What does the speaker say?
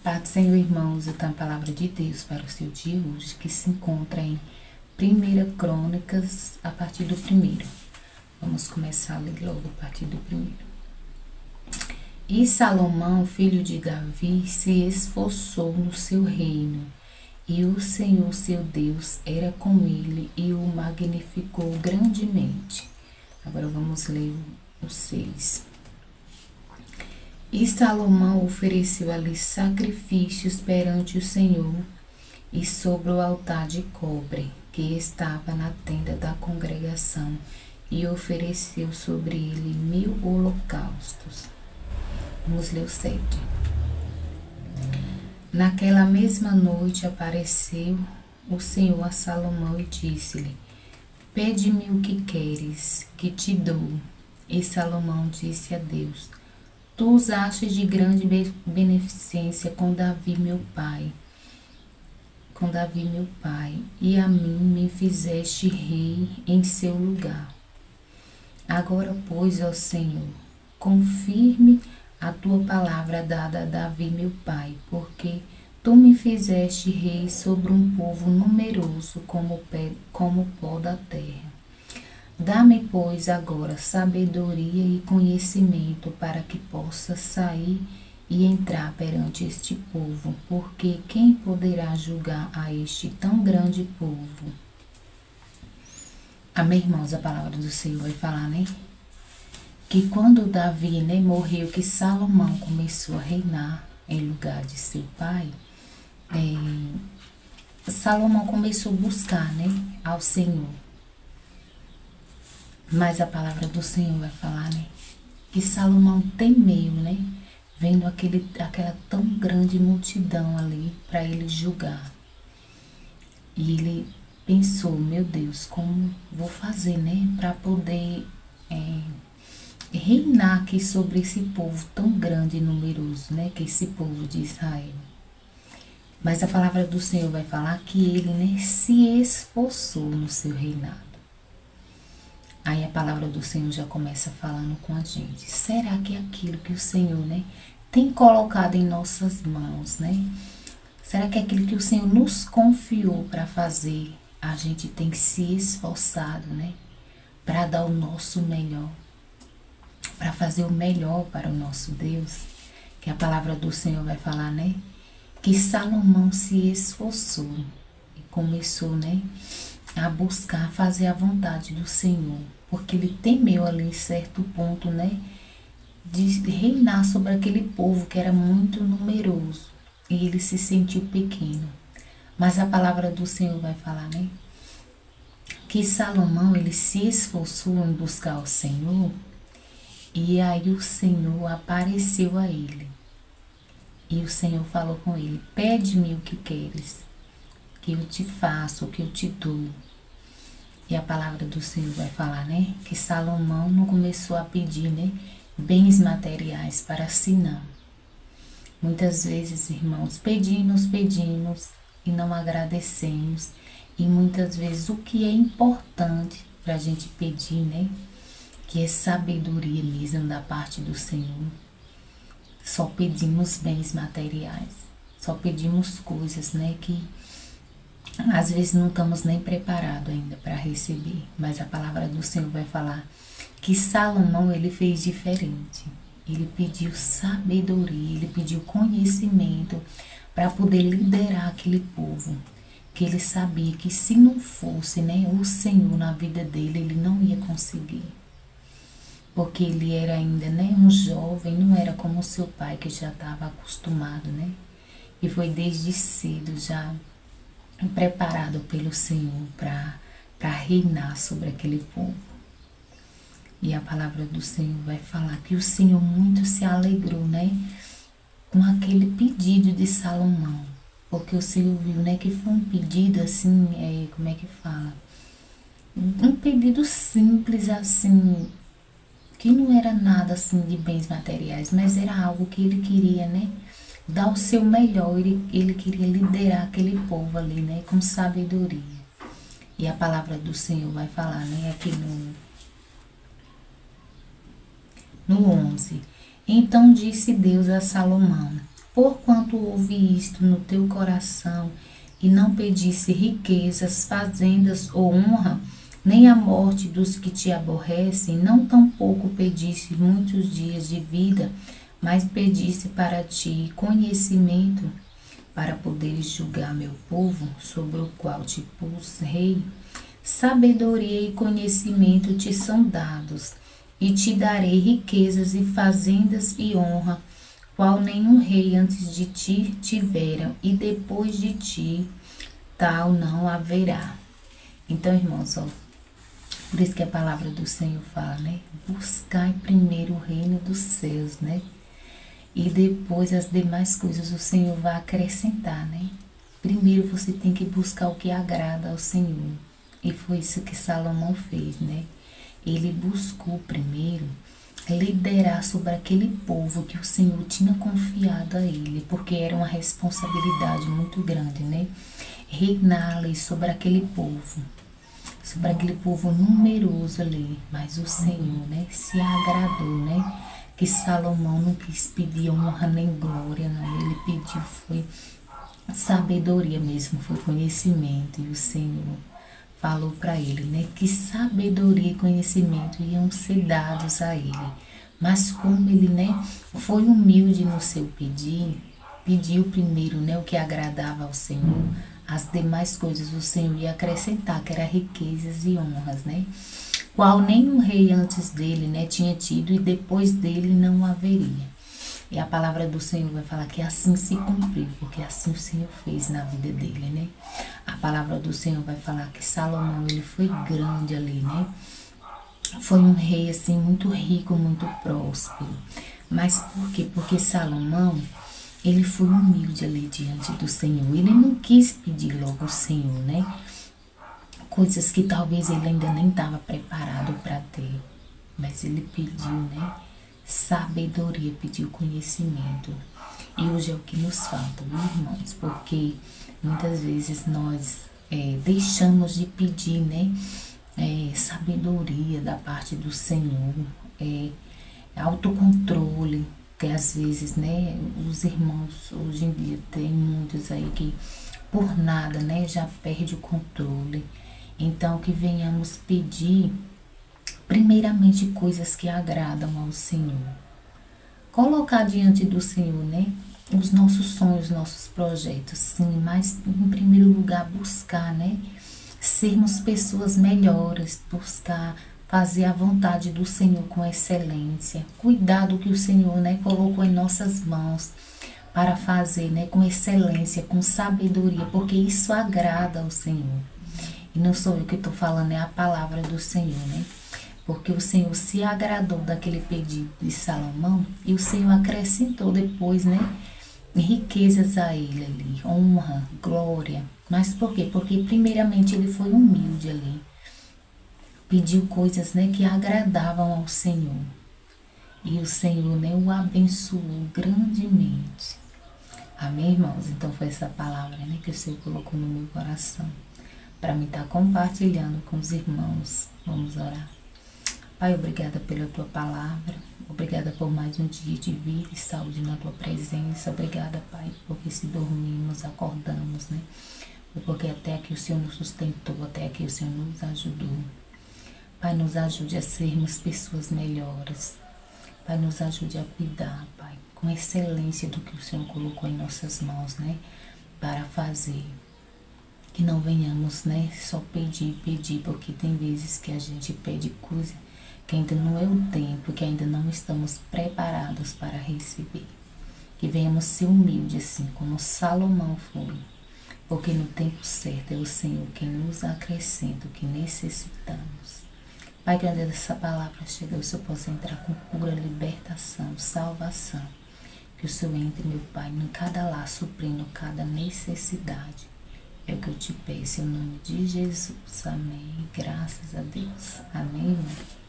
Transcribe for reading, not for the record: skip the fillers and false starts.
Pai do Senhor, irmãos, eu tenho a palavra de Deus para o seu dia hoje, que se encontra em 1 Crônicas, a partir do 1º. Vamos começar a ler logo a partir do 1º. E Salomão, filho de Davi, se esforçou no seu reino, e o Senhor, seu Deus, era com ele e o magnificou grandemente. Agora vamos ler o 6. E Salomão ofereceu ali sacrifícios perante o Senhor e sobre o altar de cobre que estava na tenda da congregação, e ofereceu sobre ele 1000 holocaustos. Vamos ler o 7. Naquela mesma noite apareceu o Senhor a Salomão e disse-lhe: Pede-me o que queres, que te dou. E Salomão disse a Deus: Tu usaste de grande beneficência com Davi meu pai, e a mim me fizeste rei em seu lugar. Agora, pois, ó Senhor, confirme a tua palavra dada a Davi meu pai, porque tu me fizeste rei sobre um povo numeroso como o pó da terra. Dá-me, pois, agora sabedoria e conhecimento para que possa sair e entrar perante este povo, porque quem poderá julgar a este tão grande povo? Amém, irmãos? A palavra do Senhor vai falar, né? Que quando Davi, morreu, que Salomão começou a reinar em lugar de seu pai, Salomão começou a buscar, ao Senhor. Mas a palavra do Senhor vai falar, que Salomão temeu, vendo aquela tão grande multidão ali para ele julgar. E ele pensou: meu Deus, como vou fazer, para poder reinar aqui sobre esse povo tão grande e numeroso, que é esse povo de Israel. Mas a palavra do Senhor vai falar que ele, se esforçou no seu reinado. Aí a palavra do Senhor já começa falando com a gente. Será que é aquilo que o Senhor, tem colocado em nossas mãos, Será que é aquilo que o Senhor nos confiou para fazer? A gente tem se esforçado, para dar o nosso melhor, para fazer o melhor para o nosso Deus. Que a palavra do Senhor vai falar, que Salomão se esforçou e começou, a buscar fazer a vontade do Senhor, porque ele temeu ali em certo ponto, de reinar sobre aquele povo que era muito numeroso, e ele se sentiu pequeno. Mas a palavra do Senhor vai falar, que Salomão, ele se esforçou em buscar o Senhor, e aí o Senhor apareceu a ele. E o Senhor falou com ele: pede-me o que queres, que eu te faço, que eu te dou. E a palavra do Senhor vai falar, que Salomão não começou a pedir, bens materiais para si, não. Muitas vezes, irmãos, pedimos e não agradecemos. E muitas vezes o que é importante para a gente pedir, que é sabedoria mesmo da parte do Senhor. Só pedimos bens materiais, só pedimos coisas, que às vezes não estamos nem preparados ainda para receber. Mas a palavra do Senhor vai falar que Salomão, ele fez diferente. Ele pediu sabedoria, ele pediu conhecimento para poder liderar aquele povo. Que ele sabia que se não fosse, o Senhor na vida dele, ele não ia conseguir. Porque ele era ainda, um jovem, não era como o seu pai, que já estava acostumado, E foi desde cedo já preparado pelo Senhor para reinar sobre aquele povo. E a palavra do Senhor vai falar que o Senhor muito se alegrou, com aquele pedido de Salomão. Porque o Senhor viu, que foi um pedido assim, como é que fala? Um pedido simples assim, que não era nada assim de bens materiais, mas era algo que ele queria, dar o seu melhor. Ele queria liderar aquele povo ali, com sabedoria. E a palavra do Senhor vai falar, aqui no 11. Então disse Deus a Salomão: Porquanto houve isto no teu coração, e não pedisse riquezas, fazendas ou honra, nem a morte dos que te aborrecem, não tampouco pedisse muitos dias de vida, mas pedisse para ti conhecimento, para poderes julgar meu povo, sobre o qual te pus rei. Sabedoria e conhecimento te são dados, e te darei riquezas e fazendas e honra, qual nenhum rei antes de ti tiveram, e depois de ti tal não haverá. Então, irmãos, ó, por isso que a palavra do Senhor fala, né? Buscai primeiro o reino dos céus, né? E depois as demais coisas o Senhor vai acrescentar, né? Primeiro você tem que buscar o que agrada ao Senhor. E foi isso que Salomão fez, né? Ele buscou primeiro liderar sobre aquele povo que o Senhor tinha confiado a ele, porque era uma responsabilidade muito grande, né? Reinar ali sobre aquele povo numeroso ali, mas o Senhor, né, se agradou, né? Que Salomão não quis pedir honra nem glória, não. Ele pediu foi sabedoria mesmo, foi conhecimento, e o Senhor falou para ele, né, que sabedoria e conhecimento iam ser dados a ele. Mas como ele, né, foi humilde no seu pedir, pediu primeiro, né, o que agradava ao Senhor, as demais coisas o Senhor ia acrescentar, que era riquezas e honras, né? Qual nenhum rei antes dele, né, tinha tido, e depois dele não haveria. E a palavra do Senhor vai falar que assim se cumpriu, porque assim o Senhor fez na vida dele, né? A palavra do Senhor vai falar que Salomão, ele foi grande ali, né? Foi um rei, assim, muito rico, muito próspero. Mas por quê? Porque Salomão, ele foi humilde ali diante do Senhor. Ele não quis pedir logo ao Senhor, né? Coisas que talvez ele ainda nem estava preparado para ter. Mas ele pediu, né? Sabedoria, pediu conhecimento. E hoje é o que nos falta, viu, irmãos? Porque muitas vezes nós deixamos de pedir, né? Sabedoria da parte do Senhor, autocontrole, que às vezes, né? Os irmãos hoje em dia tem muitos aí que por nada, né? Já perde o controle. Então, que venhamos pedir primeiramente coisas que agradam ao Senhor. Colocar diante do Senhor, né? Os nossos sonhos, nossos projetos, sim, mas em primeiro lugar buscar, né? Sermos pessoas melhores, buscar fazer a vontade do Senhor com excelência, cuidar do que o Senhor, né, colocou em nossas mãos para fazer, né, com excelência, com sabedoria, porque isso agrada ao Senhor. E não sou eu que estou falando, é a palavra do Senhor, né? Porque o Senhor se agradou daquele pedido de Salomão e o Senhor acrescentou depois, né, riquezas a ele ali, honra, glória. Mas por quê? Porque primeiramente ele foi humilde ali. Pediu coisas, né, que agradavam ao Senhor. E o Senhor, né, o abençoou grandemente. Amém, irmãos? Então foi essa palavra, né, que o Senhor colocou no meu coração para me estar compartilhando com os irmãos. Vamos orar. Pai, obrigada pela tua palavra. Obrigada por mais um dia de vida e saúde na tua presença. Obrigada, Pai, porque se dormimos, acordamos, né? Porque até aqui o Senhor nos sustentou, até aqui o Senhor nos ajudou. Pai, nos ajude a sermos pessoas melhores. Pai, nos ajude a cuidar, Pai, com excelência do que o Senhor colocou em nossas mãos, né? Para fazer. Que não venhamos, né, só pedir, porque tem vezes que a gente pede coisa que ainda não é o tempo, que ainda não estamos preparados para receber. Que venhamos ser humildes, assim como Salomão foi, porque no tempo certo é o Senhor quem nos acrescenta o que necessitamos. Pai, que onde essa palavra chega, o Senhor possa entrar com cura, libertação, salvação. Que o Senhor entre, meu Pai, em cada lar, suprindo cada necessidade. É o que eu te peço, em nome de Jesus. Amém. Graças a Deus. Amém, irmão.